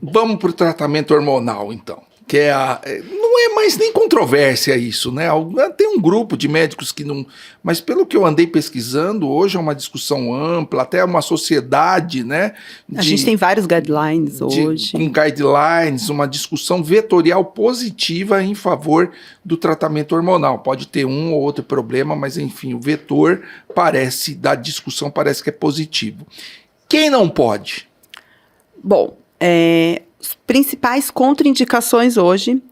Vamos para o tratamento hormonal, então. Que é não é mais nem controvérsia isso, né? Tem um grupo de médicos que não... Mas pelo que eu andei pesquisando, hoje é uma discussão ampla, até uma sociedade, né? A gente tem vários guidelines hoje. Com guidelines, uma discussão vetorial positiva em favor do tratamento hormonal. Pode ter um ou outro problema, mas enfim, o vetor da discussão parece que é positivo. Quem não pode? Bom, as principais contraindicações hoje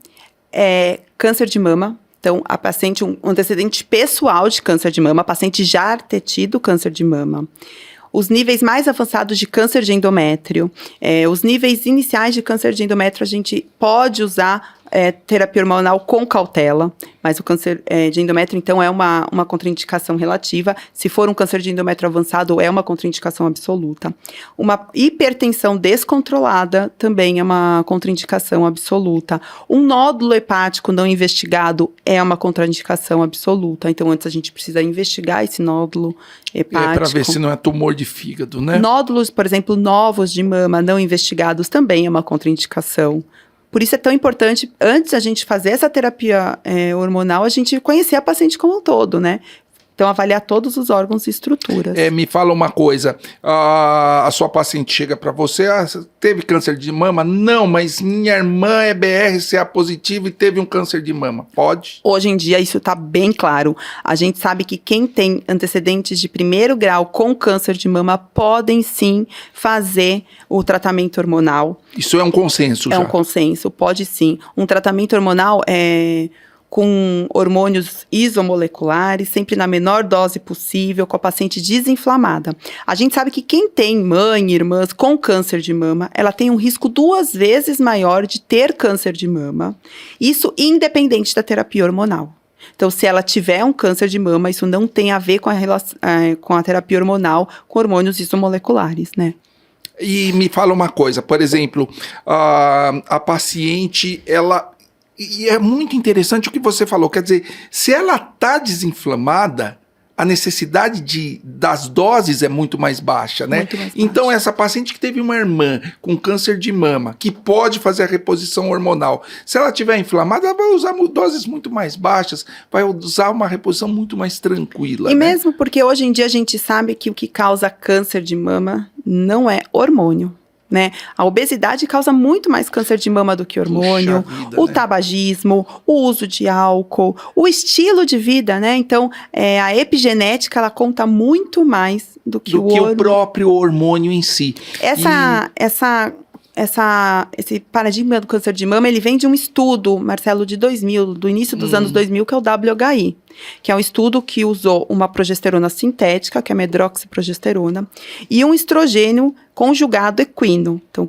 é câncer de mama. Então, a paciente, um antecedente pessoal de câncer de mama, a paciente já ter tido câncer de mama. Os níveis mais avançados de câncer de endométrio, os níveis iniciais de câncer de endométrio, a gente pode usar terapia hormonal com cautela, mas o câncer de endométrio, então, é uma contraindicação relativa. Se for um câncer de endométrio avançado, é uma contraindicação absoluta. Uma hipertensão descontrolada também é uma contraindicação absoluta. Um nódulo hepático não investigado é uma contraindicação absoluta. Então, antes a gente precisa investigar esse nódulo hepático. Para ver se não é tumor de fígado, né? Nódulos, por exemplo, novos de mama não investigados também é uma contraindicação. Por isso é tão importante, antes da gente fazer essa terapia hormonal, a gente conhecer a paciente como um todo, né? Então, avaliar todos os órgãos e estruturas. Me fala uma coisa, a sua paciente chega para você, teve câncer de mama? Não, mas minha irmã é BRCA positiva e teve um câncer de mama. Pode? Hoje em dia, isso está bem claro. A gente sabe que quem tem antecedentes de primeiro grau com câncer de mama podem sim fazer o tratamento hormonal. Isso é um consenso já? É um consenso, pode sim. Um tratamento hormonal com hormônios isomoleculares, sempre na menor dose possível, com a paciente desinflamada. A gente sabe que quem tem mãe e irmãs com câncer de mama, ela tem um risco 2 vezes maior de ter câncer de mama, isso independente da terapia hormonal. Então, se ela tiver um câncer de mama, isso não tem a ver com a terapia hormonal, com hormônios isomoleculares, né? E me fala uma coisa, por exemplo, a paciente, E é muito interessante o que você falou, quer dizer, se ela está desinflamada, a necessidade das doses é muito mais baixa, né? Muito mais baixa. Então, essa paciente que teve uma irmã com câncer de mama, que pode fazer a reposição hormonal, se ela estiver inflamada, ela vai usar doses muito mais baixas, vai usar uma reposição muito mais tranquila. E né? mesmo porque hoje em dia a gente sabe que o que causa câncer de mama não é hormônio. Né? A obesidade causa muito mais câncer de mama do que hormônio, tabagismo, o uso de álcool, o estilo de vida, né? Então, a epigenética, ela conta muito mais do que o próprio hormônio em si. Esse paradigma do câncer de mama, ele vem de um estudo, Marcelo, de 2000, do início dos anos 2000, que é o WHI, que é um estudo que usou uma progesterona sintética, que é a medroxiprogesterona, e um estrogênio conjugado equino, então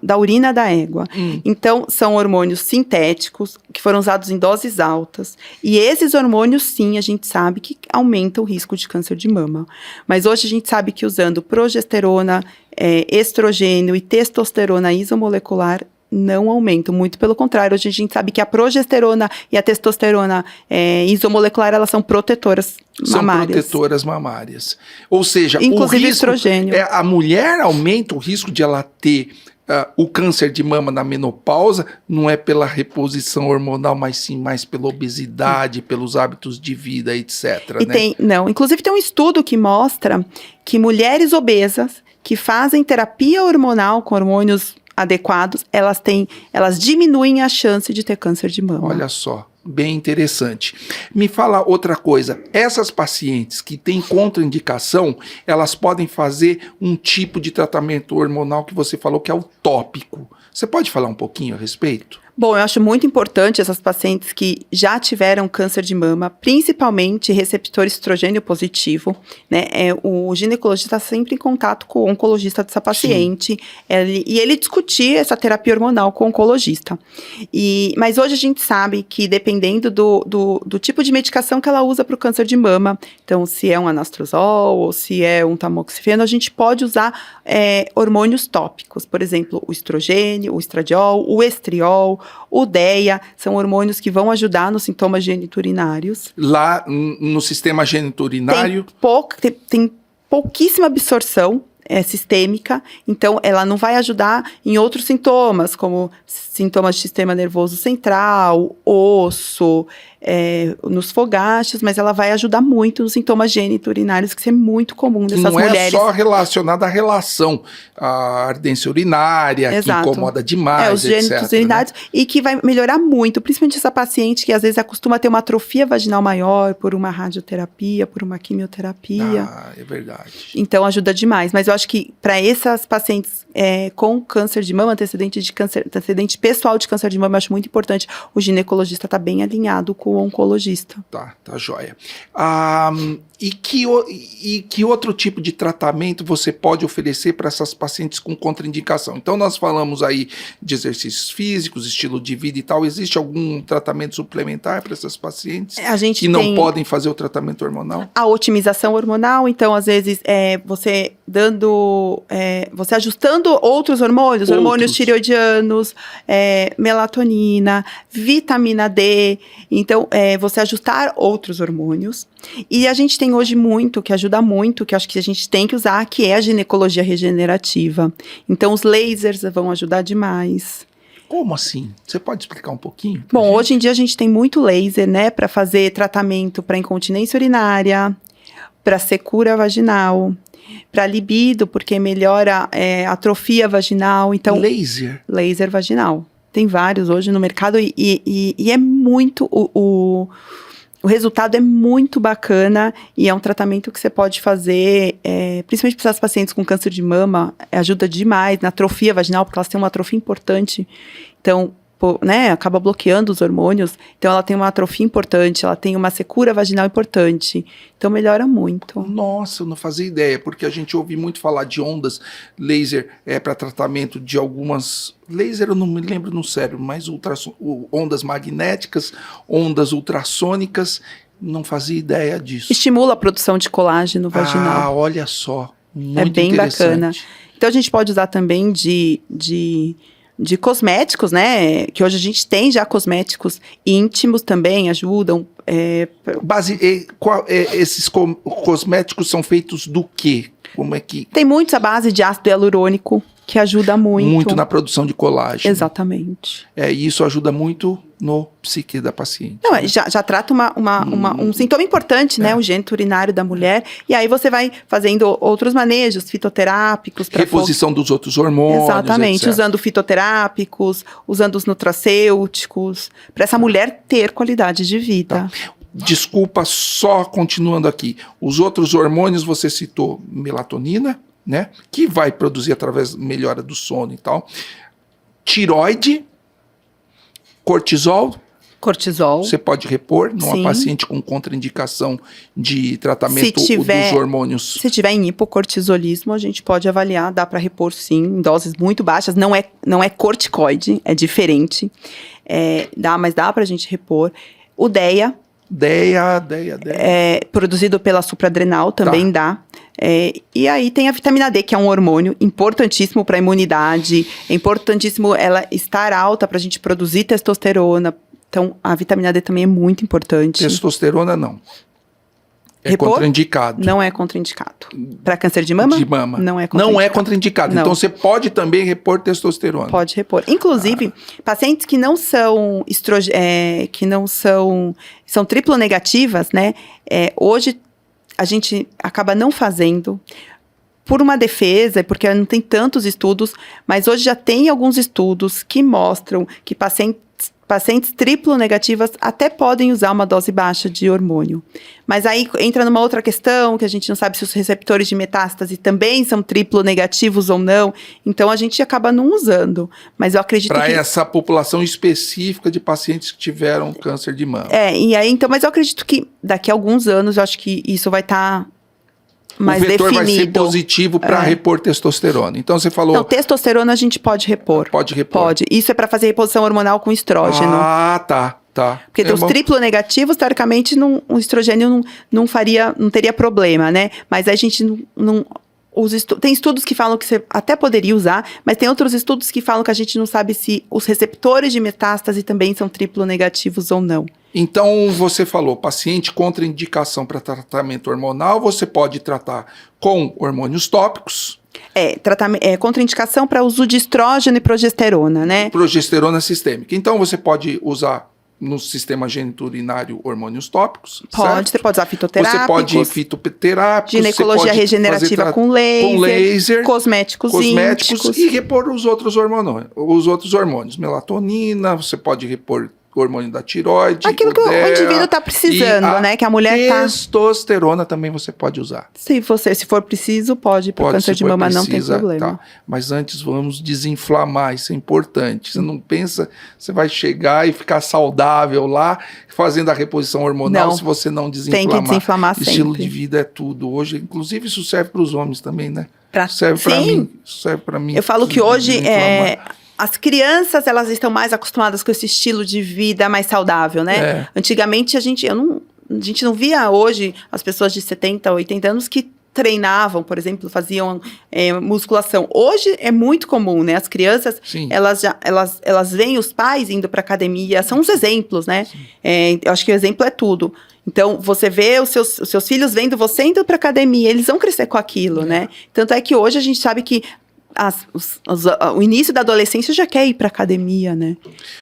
da urina da égua. Então, são hormônios sintéticos que foram usados em doses altas. E esses hormônios, sim, a gente sabe que aumentam o risco de câncer de mama. Mas hoje a gente sabe que usando progesterona, estrogênio e testosterona isomolecular não aumentam, muito pelo contrário. Hoje a gente sabe que a progesterona e a testosterona isomolecular, elas são protetoras mamárias. São protetoras mamárias. Ou seja, inclusive o risco, estrogênio. A mulher aumenta o risco de ela ter o câncer de mama na menopausa, não é pela reposição hormonal, mas sim mais pela obesidade, pelos hábitos de vida, etc. Inclusive tem um estudo que mostra que mulheres obesas que fazem terapia hormonal com hormônios adequados, elas diminuem a chance de ter câncer de mama. Olha só, bem interessante. Me fala outra coisa, essas pacientes que têm contraindicação, elas podem fazer um tipo de tratamento hormonal que você falou que é o tópico. Você pode falar um pouquinho a respeito? Bom, eu acho muito importante essas pacientes que já tiveram câncer de mama, principalmente receptor estrogênio positivo, né? O ginecologista está sempre em contato com o oncologista dessa paciente, e ele discutir essa terapia hormonal com o oncologista. Mas hoje a gente sabe que dependendo do tipo de medicação que ela usa para o câncer de mama, então se é um anastrozol ou se é um tamoxifeno, a gente pode usar hormônios tópicos, por exemplo, o estrogênio, o estradiol, o estriol, o DEA, são hormônios que vão ajudar nos sintomas geniturinários. Lá no sistema geniturinário? Tem pouquíssima absorção sistêmica, então ela não vai ajudar em outros sintomas, como sintomas de sistema nervoso central, osso, nos fogachos, mas ela vai ajudar muito nos sintomas gênito-urinários, que isso é muito comum dessas mulheres. Não é só relacionado à relação, à ardência urinária, Exato. que incomoda demais, os gênitos urinários, né? E que vai melhorar muito, principalmente essa paciente que às vezes acostuma ter uma atrofia vaginal maior por uma radioterapia, por uma quimioterapia. Ah, é verdade. Então ajuda demais, mas eu acho que para essas pacientes com câncer de mama, antecedente pessoal de câncer de mama, eu acho muito importante o ginecologista estar bem alinhado com o oncologista. Tá joia. E que outro tipo de tratamento você pode oferecer para essas pacientes com contraindicação? Então, nós falamos aí de exercícios físicos, estilo de vida e tal. Existe algum tratamento suplementar para essas pacientes que não podem fazer o tratamento hormonal? A otimização hormonal, então, às vezes, você ajustando outros hormônios tireoidianos, melatonina, vitamina D. Então, você ajustar outros hormônios. E a gente tem hoje muito, que ajuda muito, que eu acho que a gente tem que usar, que é a ginecologia regenerativa. Então, os lasers vão ajudar demais. Como assim? Você pode explicar um pouquinho? Bom, hoje em dia a gente tem muito laser, né, para fazer tratamento para incontinência urinária, para secura vaginal, para libido, porque melhora a atrofia vaginal. Então, laser vaginal. Tem vários hoje no mercado e é muito... O resultado é muito bacana e é um tratamento que você pode fazer, principalmente para essas pacientes com câncer de mama, ajuda demais na atrofia vaginal, porque elas têm uma atrofia importante. Então, acaba bloqueando os hormônios. Então, ela tem uma atrofia importante, ela tem uma secura vaginal importante. Então, melhora muito. Nossa, eu não fazia ideia, porque a gente ouve muito falar de ondas laser para tratamento de algumas... Laser eu não me lembro no cérebro, mas ondas magnéticas, ondas ultrassônicas, não fazia ideia disso. Estimula a produção de colágeno vaginal. Ah, olha só, muito é bem bacana. Então, a gente pode usar também de cosméticos, né? Que hoje a gente tem já cosméticos íntimos também, ajudam. Esses cosméticos são feitos do quê? Como é que... Tem muitos à base de ácido hialurônico, que ajuda muito. Muito na produção de colágeno. Exatamente. E isso ajuda muito no psique da paciente. Não, né? já trata um sintoma importante, né? O gênito urinário da mulher. E aí você vai fazendo outros manejos fitoterápicos. Reposição dos outros hormônios. Exatamente. Etc. Usando fitoterápicos, usando os nutracêuticos, para essa mulher ter qualidade de vida. Tá. Desculpa, só continuando aqui. Os outros hormônios, você citou melatonina, né? Que vai produzir através da melhora do sono e tal. Tiroide, cortisol. Você pode repor numa paciente com contraindicação de tratamento dos hormônios. Se tiver em hipocortisolismo, a gente pode avaliar, dá para repor sim, em doses muito baixas. Não é corticoide, é diferente. Mas dá para a gente repor. O DEA. Produzido pela supraadrenal, também dá. E aí tem a vitamina D, que é um hormônio importantíssimo para a imunidade. É importantíssimo ela estar alta para a gente produzir testosterona. Então, a vitamina D também é muito importante. Testosterona, não. Contraindicado. Não é contraindicado. Para câncer de mama? De mama. Não é contraindicado. Não é contraindicado. Não. Então, você pode também repor testosterona. Pode repor. Inclusive, pacientes que não são são triplo negativas, né? Hoje, a gente acaba não fazendo por uma defesa, porque não tem tantos estudos, mas hoje já tem alguns estudos que mostram que pacientes triplo negativas até podem usar uma dose baixa de hormônio. Mas aí entra numa outra questão, que a gente não sabe se os receptores de metástase também são triplo negativos ou não. Então, a gente acaba não usando. Mas eu acredito que... Para essa população específica de pacientes que tiveram câncer de mama. Mas eu acredito que daqui a alguns anos, eu acho que isso vai estar... mais definido. O vetor vai ser positivo para repor testosterona. Então, você falou... Não, testosterona a gente pode repor. Pode repor. Pode. Isso é para fazer reposição hormonal com estrógeno. Ah, tá. Porque os triplo negativos, teoricamente, o estrogênio não teria problema, né? Mas a gente não tem estudos que falam que você até poderia usar, mas tem outros estudos que falam que a gente não sabe se os receptores de metástase também são triplo negativos ou não. Então, você falou, paciente contraindicação para tratamento hormonal, você pode tratar com hormônios tópicos, Contraindicação para uso de estrógeno e progesterona, né? Progesterona sistêmica. Então, você pode usar no sistema geniturinário hormônios tópicos, certo? Você pode usar fitoterápicos. Você pode ir fitoterápicos. Ginecologia você pode regenerativa fazer com laser, cosméticos ínticos. e repor os outros hormônios. Melatonina, você pode repor o hormônio da tireoide. Aquilo que o indivíduo está precisando, né? Que a mulher está. Testosterona também você pode usar. Se for preciso, pode. Para o câncer de mama não tem problema. Tá. Mas antes vamos desinflamar, isso é importante. Você não pensa, você vai chegar e ficar saudável lá, fazendo a reposição hormonal, se você não desinflamar. Tem que desinflamar sempre. Estilo de vida é tudo hoje. Inclusive isso serve para os homens também, né? Serve para mim. Eu falo que hoje as crianças, elas estão mais acostumadas com esse estilo de vida mais saudável, né? Antigamente, a gente não via hoje as pessoas de 70, 80 anos que treinavam, por exemplo, faziam musculação. Hoje é muito comum, né? As crianças, elas veem os pais indo para academia, são os exemplos, né? Eu acho que o exemplo é tudo. Então, você vê os seus filhos vendo você indo para academia, eles vão crescer com aquilo, né? Tanto é que hoje a gente sabe que o início da adolescência já quer ir para academia, né?